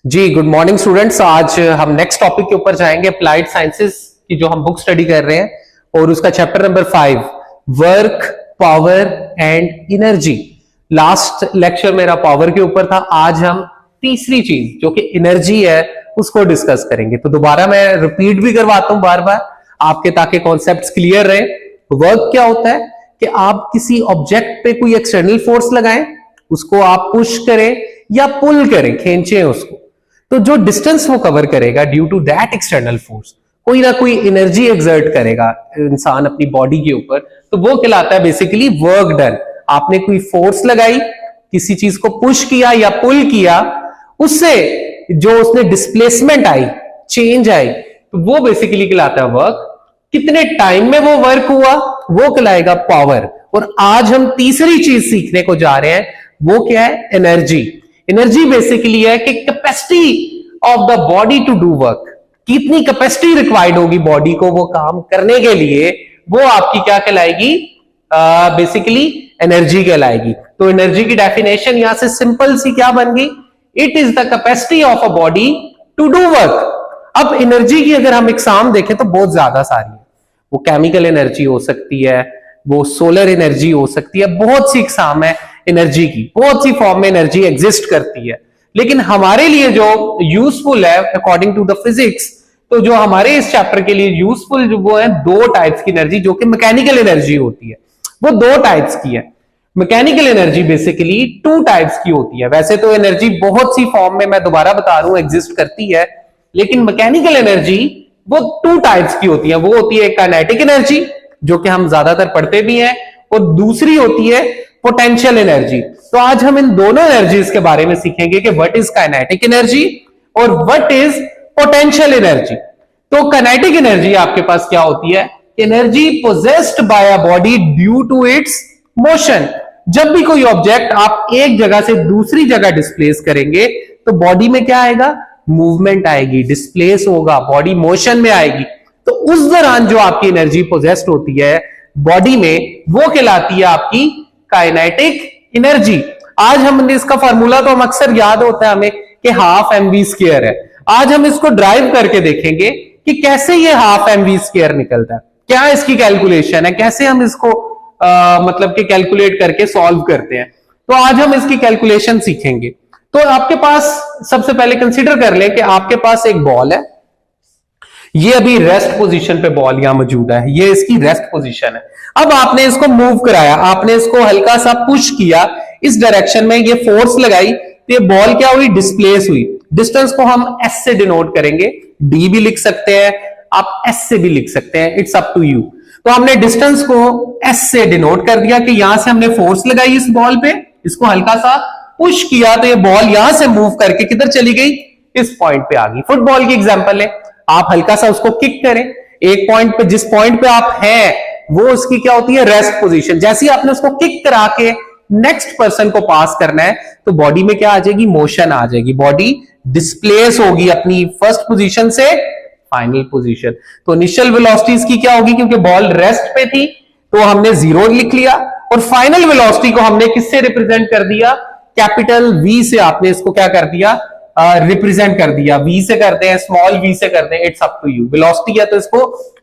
जी good morning students. आज हम next topic के ऊपर जाएंगे, अप्लाइड साइंसेस की जो हम बुक स्टडी कर रहे हैं और उसका chapter number 5 work, power and energy. Last lecture मेरा पावर के ऊपर था। आज हम तीसरी चीज जो कि एनर्जी है उसको डिस्कस करेंगे। तो दोबारा मैं रिपीट भी करवाता हूं बार बार आपके, ताकि कॉन्सेप्ट्स क्लियर रहे। वर्क क्या होता है कि आप किसी ऑब्जेक्ट पे कोई एक्सटर्नल फोर्स लगाएं, उसको आप पुश करें या पुल करें, खींचें उसको, तो जो डिस्टेंस वो कवर करेगा due to that external force, कोई ना कोई एनर्जी एक्सर्ट करेगा इंसान अपनी बॉडी के ऊपर, तो वो कहलाता है बेसिकली वर्क डन। आपने कोई फोर्स लगाई, किसी चीज को पुश किया या पुल किया, उससे जो उसने डिस्प्लेसमेंट आई, चेंज आई, तो वो बेसिकली कहलाता है वर्क। कितने टाइम में वो वर्क हुआ वो कहलाएगा पावर। और आज हम तीसरी चीज सीखने को जा रहे हैं, वो क्या है? एनर्जी। एनर्जी बेसिकली है कि capacity of the body to do work, कितनी कैपेसिटी रिक्वायर्ड होगी बॉडी को वो काम करने के लिए, वो आपकी क्या कहलाएगी? बेसिकली एनर्जी कहलाएगी। तो एनर्जी की डेफिनेशन यहां से सिंपल सी क्या बन गई? It is the capacity of a body to do work. अब एनर्जी की अगर हम एग्जाम देखें तो बहुत ज्यादा सारी है। वो केमिकल एनर्जी हो सकती है, वो सोलर एनर्जी हो सकती है, बहुत सी एग्जाम है एनर्जी की, बहुत सी फॉर्म में एनर्जी एग्जिस्ट करती है। लेकिन हमारे लिए जो यूजफुल है अकॉर्डिंग टू द फिजिक्स, तो जो हमारे इस चैप्टर के लिए यूजफुल जो वो है दो टाइप्स की एनर्जी, जो कि मैकेनिकल एनर्जी होती है, वो दो टाइप्स की है। Mechanical energy basically two types की होती है। वैसे तो एनर्जी बहुत सी फॉर्म में, मैं दोबारा बता रहा हूं, एग्जिस्ट करती है, लेकिन मैकेनिकल एनर्जी वो टू टाइप्स की होती है। वो होती है काइनेटिक एनर्जी, जो कि हम ज्यादातर पढ़ते भी हैं, और दूसरी होती है पोटेंशियल एनर्जी। तो आज हम इन दोनों एनर्जीज के बारे में सीखेंगे कि व्हाट इज काइनेटिक एनर्जी और व्हाट इज पोटेंशियल एनर्जी। तो काइनेटिक एनर्जी आपके पास क्या होती है? Energy possessed by a body due to its motion. जब भी कोई ऑब्जेक्ट आप एक जगह से दूसरी जगह डिस्प्लेस करेंगे तो बॉडी में क्या आएगा? मूवमेंट आएगी, डिस्प्लेस होगा, बॉडी मोशन में आएगी। तो उस दौरान जो आपकी एनर्जी पोजेस्ड होती है बॉडी में, वो कहलाती है आपकी काइनेटिक एनर्जी। आज हमने इसका फार्मूला तो हम अक्सर याद होता है हमें कि हाफ एम वी स्क्वायर है। आज हम इसको ड्राइव करके देखेंगे कि कैसे ये हाफ एम वी स्क्वायर निकलता है, क्या इसकी कैलकुलेशन है, कैसे हम इसको मतलब कि कैलकुलेट करके सॉल्व करते हैं। तो आज हम इसकी कैलकुलेशन सीखेंगे। तो आपके पास सबसे पहले कंसीडर कर लें कि आपके पास एक बॉल है, ये अभी रेस्ट पोजीशन पे बॉल यहां मौजूद है, ये इसकी रेस्ट पोजीशन है। अब आपने इसको मूव कराया, आपने इसको हल्का सा पुश किया इस डायरेक्शन में, ये फोर्स लगाई, तो ये बॉल क्या हुई? डिस्प्लेस हुई। डिस्टेंस को हम एस से डिनोट करेंगे, डी भी लिख सकते हैं आप, एस से भी लिख सकते हैं, इट्स अप टू यू। तो हमने डिस्टेंस को एस से डिनोट कर दिया कि यहां से हमने फोर्स लगाई इस बॉल पे, इसको हल्का सा पुश किया, तो ये बॉल यहां से मूव करके किधर चली गई? इस पॉइंट पे आ गई। फुटबॉल की एग्जांपल है, आप हल्का सा उसको किक करें एक पॉइंट पे, जिस पॉइंट पे आप हैं वो उसकी क्या होती है? Rest position. जैसे ही आपने उसको किक करा के नेक्स्ट पर्सन को पास करना है तो बॉडी में क्या आ जाएगी? मोशन आ जाएगी, बॉडी डिस्प्लेस होगी अपनी फर्स्ट पोजीशन से फाइनल पोजीशन। तो इनिशियल वेलोसिटी की क्या होगी? क्योंकि बॉल रेस्ट पे थी तो हमने जीरो लिख लिया, और फाइनल वेलोसिटी को हमने किससे रिप्रेजेंट कर दिया? कैपिटल वी से आपने इसको क्या कर दिया? रिप्रेजेंट कर दिया। वी से करते हैं, स्मॉल वी से करते हैं, it's up to you. Velocity है तो इसको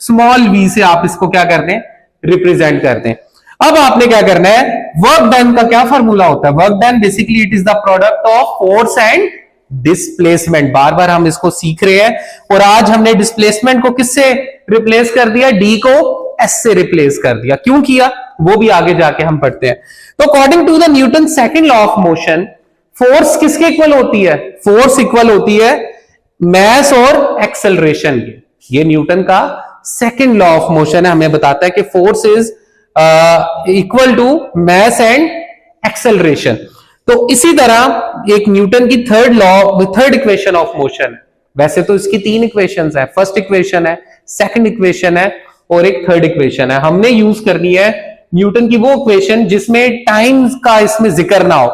स्मॉल वी से आप इसको क्या करते हैं? रिप्रेजेंट करते हैं। अब आपने क्या करना है? वर्क डन का क्या फार्मूला होता है? Work done basically it is the product of force and displacement. बार बार हम इसको सीख रहे हैं, और आज हमने डिस्प्लेसमेंट को किससे रिप्लेस कर दिया? डी को एस से रिप्लेस कर दिया। क्यों किया वो भी आगे जाके हम पढ़ते हैं। तो according to the Newton second law of motion, force किसके इक्वल होती है? फोर्स इक्वल होती है मैस और एक्सेलरेशन की। ये न्यूटन का सेकंड लॉ ऑफ मोशन है, हमें बताता है कि force is equal to mass and acceleration. तो इसी तरह एक न्यूटन की third law, third equation of motion, वैसे तो इसकी तीन इक्वेशंस है, फर्स्ट इक्वेशन है, सेकंड इक्वेशन है और एक थर्ड इक्वेशन है। हमने यूज करनी है न्यूटन की वो इक्वेशन जिसमें टाइम का इसमें जिक्र ना हो।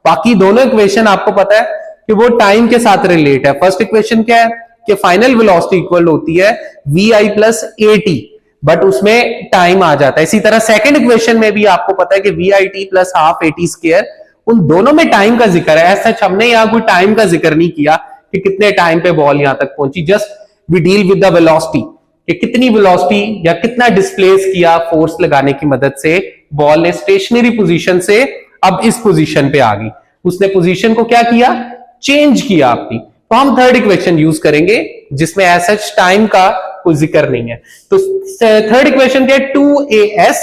बाकी दोनों इक्वेशन आपको पता है कि वो टाइम के साथ रिलेट है। फर्स्ट इक्वेशन क्या है कि फाइनल वेलोसिटी इक्वल होती है V I plus A T, but उसमें टाइम आ जाता है। इसी तरह सेकंड इक्वेशन में भी आपको पता है कि V I T plus half A T square, उन दोनों में टाइम का जिक्र है। ऐसा हमने यहां कोई टाइम का जिक्र नहीं किया कि कितने टाइम पे बॉल यहां तक पहुंची, just we deal with the velocity कि कितनी वेलोसिटी या कितना डिस्प्लेस किया फोर्स लगाने की मदद से बॉल ने स्टेशनरी पोजीशन से अब इस पोजीशन पे आ गई, उसने पोजीशन को क्या किया, चेंज किया अपनी। तो हम थर्ड इक्वेशन यूज करेंगे जिसमें एज सच टाइम का कोई जिक्र नहीं है। तो थर्ड इक्वेशन क्या है, 2as,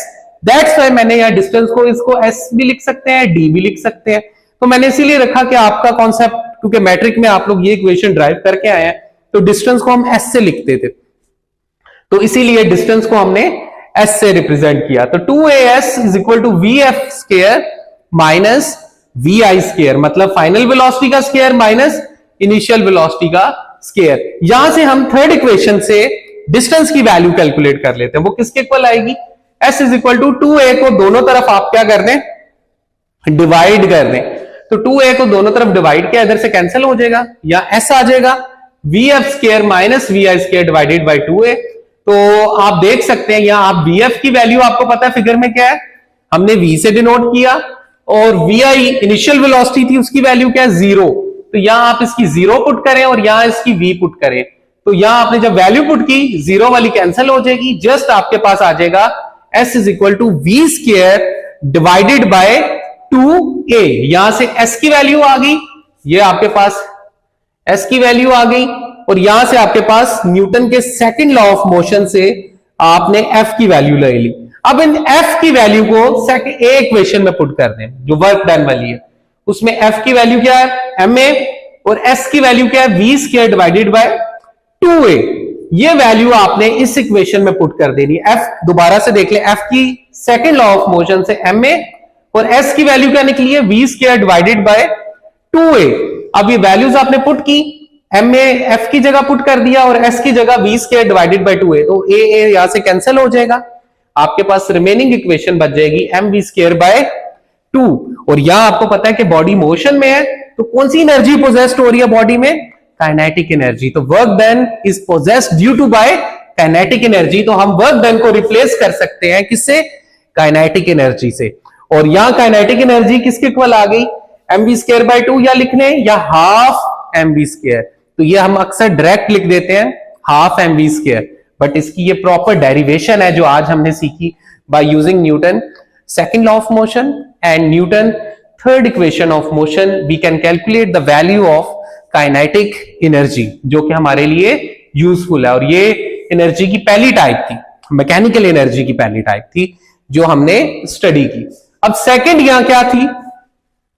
दैट्स व्हाई मैंने यहां डिस्टेंस को इसको s भी लिख सकते हैं, d भी लिख सकते हैं। तो मैंने इसीलिए रखा कि आपका कॉन्सेप्ट, क्योंकि मैट्रिक में आप लोग ये इक्वेशन ड्राइव करके आए हैं, तो डिस्टेंस को हम s से लिखते थे, तो इसीलिए डिस्टेंस को हमने s से रिप्रेजेंट किया। तो 2as is equal to vf square minus vi square, मतलब फाइनल वेलोसिटी का स्क्वायर माइनस इनिशियल वेलोसिटी का स्क्वायर। यहां से हम थर्ड इक्वेशन से डिस्टेंस की वैल्यू कैलकुलेट कर लेते हैं। वो किसके इक्वल आएगी, s is equal to 2a को दोनों तरफ आप क्या कर दें, डिवाइड कर दें। तो 2a को दोनों तरफ डिवाइड किया, इधर से कैंसिल हो जाएगा, या s आ जाएगा vf square minus vi square divided by 2a। तो आप देख सकते हैं यहां आप vf की वैल्यू आपको पता है फिगर में क्या है, हमने v से डिनोट किया, और vi इनिशियल वेलोसिटी थी, उसकी वैल्यू क्या है, 0। तो यहां आप इसकी 0 पुट करें और यहां इसकी v पुट करें, तो यहां आपने जब वैल्यू पुट की 0 वाली कैंसिल हो जाएगी, जस्ट आपके पास आ जाएगा s is equal to v square divided by 2a। यहां से s की वैल्यू आ गई, ये आपके पास s की वैल्यू आ गई, और यहां से आपके पास न्यूटन के सेकंड लॉ ऑफ मोशन से आपने f की वैल्यू ले ली। अब इन f की वैल्यू को सेकंड ए इक्वेशन में पुट कर दें जो वर्क डन वाली है, उसमें f की वैल्यू क्या है, ma, और s की वैल्यू क्या है, v square divided by 2a। ये वैल्यू आपने इस इक्वेशन में पुट कर देनी। f दोबारा से देख ले, f की सेकंड लॉ ऑफ मोशन से ma, और s की वैल्यू क्या निकली है, v square divided by 2a। अब ये वैल्यूज आपने पुट की, ma f की जगह पुट कर दिया और s की जगह v square divided by 2a, तो a यहां से कैंसिल हो जाएगा, आपके पास रिमेनिंग इक्वेशन बच जाएगी mv स्क्वायर बाय 2। और यहां आपको पता है कि बॉडी मोशन में है, तो कौन सी एनर्जी पोजेस्ड हो रही है बॉडी में, काइनेटिक एनर्जी। तो work done is possessed due to by kinetic energy. तो हम वर्क डन को रिप्लेस कर सकते हैं किससे, काइनेटिक एनर्जी से। और यहां काइनेटिक एनर्जी किसके इक्वल आ गई, mv स्क्वायर बाय 2, या लिखने या हाफ mv स्क्वायर। तो ये हम अक्सर डायरेक्ट लिख देते हैं हाफ mv स्क्वायर, बट इसकी ये प्रॉपर डेरिवेशन है जो आज हमने सीखी by using Newton second law of motion and Newton third equation of motion. We can calculate the value of kinetic energy, जो कि हमारे लिए यूजफुल है। और ये एनर्जी की पहली टाइप थी, मैकेनिकल एनर्जी की पहली टाइप थी जो हमने स्टडी की। अब सेकंड यहां क्या थी,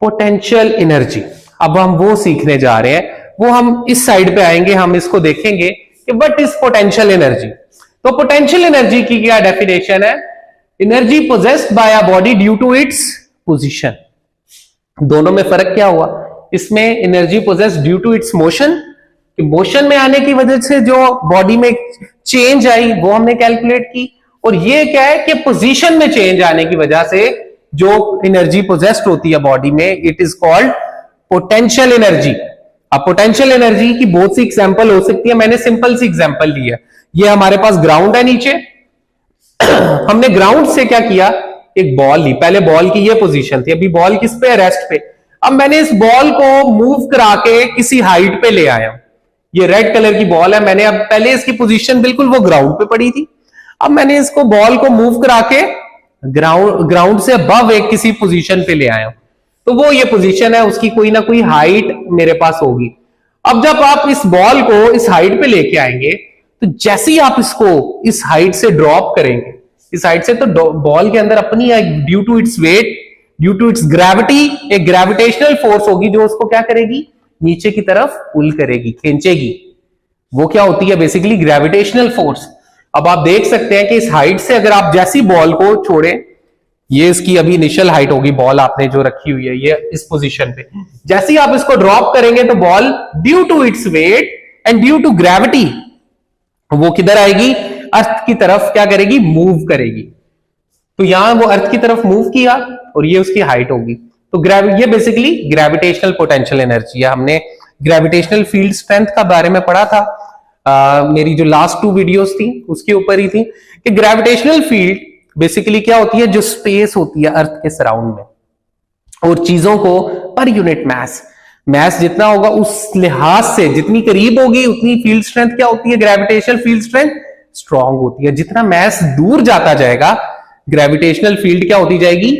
पोटेंशियल एनर्जी। अब हम वो सीखने जा रहे हैं, वो हम इस साइड पे आएंगे, हम इसको देखेंगे कि व्हाट इज पोटेंशियल एनर्जी। तो पोटेंशियल एनर्जी की क्या डेफिनेशन है, energy possessed by a body due to its position. दोनों में फर्क क्या हुआ, इसमें energy possessed due to its motion, कि मोशन में आने की वजह से जो बॉडी में चेंज आई वो हमने कैलकुलेट की, और ये क्या है कि पोजीशन में चेंज आने की वजह से जो एनर्जी पोजेस्ड होती है बॉडी में, it is called potential energy. अब पोटेंशियल एनर्जी की बहुत सी एग्जांपल हो सकती है, मैंने सिंपल सी एग्जांपल ली है। ये हमारे पास ग्राउंड है नीचे, हमने ग्राउंड से क्या किया, एक बॉल ली, पहले बॉल की ये पोजीशन थी, अभी बॉल किस पे, रेस्ट पे। अब मैंने इस बॉल को मूव करा के किसी हाइट पे ले आया, ये रेड कलर की बॉल है, मैंने अब पहले इसकी पोजीशन बिल्कुल वो ग्राउंड पे पड़ी थी, अब मैंने इसको बॉल को मूव करा के ग्राउंड से अबव एक किसी पोजीशन पे ले आया, तो वो ये पोजीशन है, उसकी कोई ना कोई हाइट मेरे पास होगी। अब जब आप इस बॉल को इस हाइट पे लेके आएंगे, तो जैसे ही आप इसको इस हाइट से ड्रॉप करेंगे, इस हाइट से, तो बॉल के अंदर अपनी due to its weight, due to its gravity, एक ग्रेविटेशनल फोर्स होगी जो उसको क्या करेगी, नीचे की तरफ पुल करेगी, खींचेगी। वो क्या होती है, बेसिकली ग्रेविटेशनल फोर्स। अब आप देख सकते हैं कि इस हाइट से अगर आप जैसी बॉल को छोड़े, ये इसकी अभी इनिशियल हाइट होगी, बॉल आपने जो रखी हुई है ये इस पोजीशन पे, जैसे ही आप इसको ड्रॉप करेंगे तो ball due to its weight and due to gravity वो किधर आएगी, अर्थ की तरफ क्या करेगी, मूव करेगी। तो यहां वो अर्थ की तरफ मूव किया और ये उसकी हाइट होगी। तो ये बेसिकली ग्रेविटेशनल पोटेंशियल एनर्जी है। हमने ग्रेविटेशनल फील्ड स्ट्रेंथ का बारे में पढ़ा था, मेरी जो लास्ट 2 वीडियोस थी उसके ऊपर ही थी, कि ग्रेविटेशनल फील्ड बेसिकली क्या होती है, जो स्पेस होती है अर्थ के सराउंड में, और चीजों को पर यूनिट मास जितना होगा उस लिहाज से जितनी करीब होगी उतनी फील्ड स्ट्रेंथ क्या होती है, ग्रेविटेशनल फील्ड स्ट्रेंथ स्ट्रांग होती है। जितना मास दूर जाता जाएगा ग्रेविटेशनल फील्ड क्या होती जाएगी,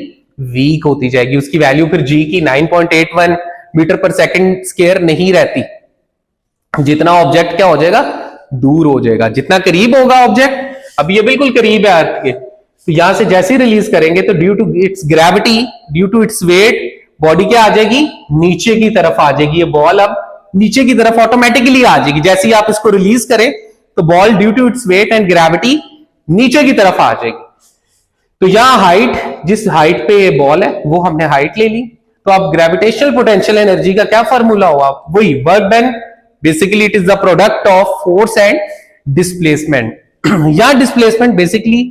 वीक होती जाएगी। उसकी वैल्यू फिर जी की 9.81 मीटर पर सेकंड स्क्वायर नहीं रहती। जितना ऑब्जेक्ट क्या हो जाएगा, दूर हो जाएगा। जितना करीब होगा ऑब्जेक्ट, अब ये बिल्कुल करीब है अर्थ के, तो यहां से जैसे ही रिलीज करेंगे तो due to its gravity, due to its weight, body क्या आ जाएगी, नीचे की तरफ आ जाएगी। ये बॉल अब नीचे की तरफ ऑटोमेटिकली आ जाएगी। जैसे ही आप इसको रिलीज करें तो ball due to its weight and gravity नीचे की तरफ आ जाएगी। तो यहां हाइट, जिस हाइट पे ये बॉल है वो हमने हाइट ले ली। तो अब ग्रेविटेशनल पोटेंशियल एनर्जी का क्या फॉर्मूला हुआ, वही work done, basically it is the product of force and displacement. यहां डिस्प्लेसमेंट बेसिकली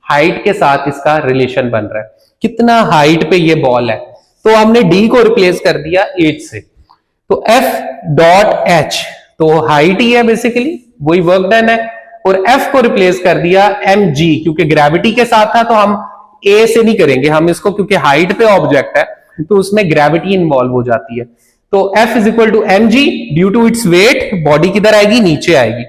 हाइट के साथ इसका रिलेशन बन रहा है, कितना हाइट पे ये बॉल है। तो हमने डी को रिप्लेस कर दिया एच से, तो एफ डॉट एच तो हाइट ही है बेसिकली, वही वर्क डन है। और एफ को रिप्लेस कर दिया एम जी, क्योंकि ग्रेविटी के साथ था तो हम ए से नहीं करेंगे, हम इसको क्योंकि हाइट पे ऑब्जेक्ट है तो उसमें ग्रेविटी इन्वॉल्व हो जाती है। तो F is equal to M G, due to its weight body किधर आएगी, नीचे आएगी।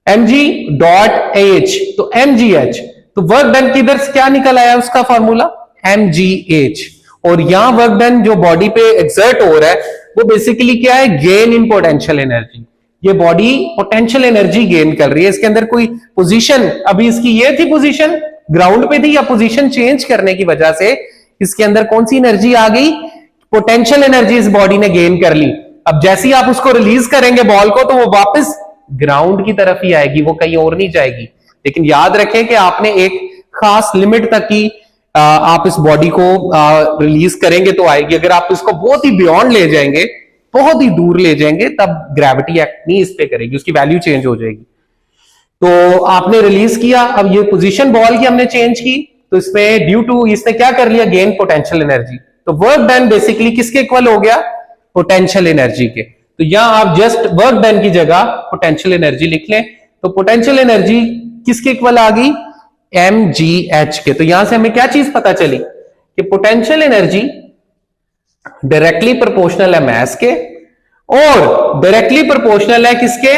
एम जी डॉट एच, तो एम जी एच, तो वर्क डन किधर से क्या निकल आया उसका फॉर्मूला, एम जी एच। और यहां वर्क डन जो बॉडी पे एक्सर्ट हो रहा है वो बेसिकली क्या है, गेन इन पोटेंशियल एनर्जी। ये बॉडी पोटेंशियल एनर्जी गेन कर रही है। इसके अंदर कोई पोजीशन, अभी इसकी ये थी पोजीशन, ग्राउंड पे थी, या पोजीशन चेंज करने की वजह से इसके अंदर कौन सी एनर्जी आ गई, पोटेंशियल एनर्जी इस बॉडी ने गेन कर ली। अब जैसे ही आप उसको रिलीज करेंगे बॉल को, तो वो वापस ग्राउंड की तरफ ही आएगी, वो कहीं और नहीं जाएगी। लेकिन याद रखें कि आपने एक खास लिमिट तक की आप इस बॉडी को रिलीज करेंगे तो आएगी। अगर आप इसको बहुत ही बियॉन्ड ले जाएंगे, बहुत ही दूर ले जाएंगे, तब ग्रेविटी एक्ट नहीं इस पे करेगी, उसकी वैल्यू चेंज हो जाएगी। तो आपने रिलीज किया, अब ये पोजीशन बॉल की हमने चेंज की, तो इसमें ड्यू टू इसने क्या कर लिया, गेन पोटेंशियल एनर्जी। तो वर्क डन बेसिकली किसके इक्वल हो गया, पोटेंशियल एनर्जी के। तो यहां आप जस्ट वर्क डन की जगह पोटेंशियल एनर्जी लिख लें, तो पोटेंशियल एनर्जी किसके इक्वल आ गई, एम जी एच के। तो यहां से हमें क्या चीज पता चली कि पोटेंशियल एनर्जी डायरेक्टली प्रोपोर्शनल है मास के, और डायरेक्टली प्रोपोर्शनल है किसके,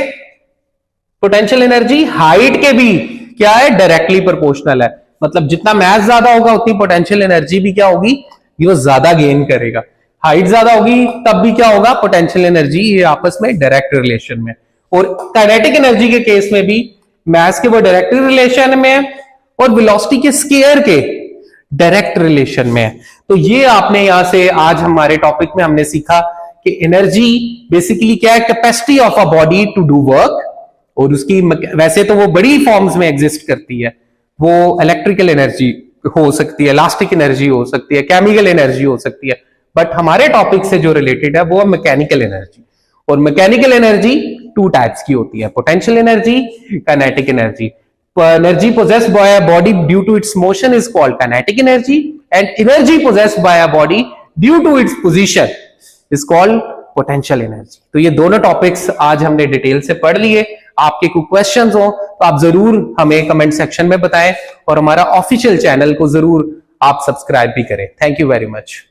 पोटेंशियल एनर्जी हाइट के भी क्या है, डायरेक्टली प्रोपोर्शनल है। मतलब जितना मास ज्यादा होगा उतनी पोटेंशियल एनर्जी भी क्या होगी, ये ज्यादा गेन करेगा। हाइट ज्यादा होगी तब भी क्या होगा, पोटेंशियल एनर्जी, ये आपस में डायरेक्ट रिलेशन में। और काइनेटिक एनर्जी के केस में भी मास के वो डायरेक्ट रिलेशन में है और वेलोसिटी के स्केयर के डायरेक्ट रिलेशन में है। तो ये आपने यहां से आज हमारे टॉपिक में हमने सीखा कि एनर्जी बेसिकली क्या है, capacity of a body to do work. और उसकी वैसे तो वो बड़ी फॉर्म्स में एग्जिस्ट करती है, वो इलेक्ट्रिकल एनर्जी हो सकती है, इलास्टिक एनर्जी हो सकती है, केमिकल एनर्जी हो सकती है, बट हमारे टॉपिक से जो रिलेटेड है वो मैकेनिकल एनर्जी। और मैकेनिकल एनर्जी टू टाइप्स की होती है, potential energy, kinetic energy. Energy possessed by a body due to its motion is called kinetic energy, and energy possessed by a body due to its position is called potential energy। तो ये दोनों topics आज हमने detail से पढ़ लिए। आपके कोई क्वेश्चंस हो तो आप जरूर हमें कमेंट सेक्शन में बताएं, और हमारा ऑफिशियल चैनल को जरूर आप सब्सक्राइब भी करें। Thank you very much.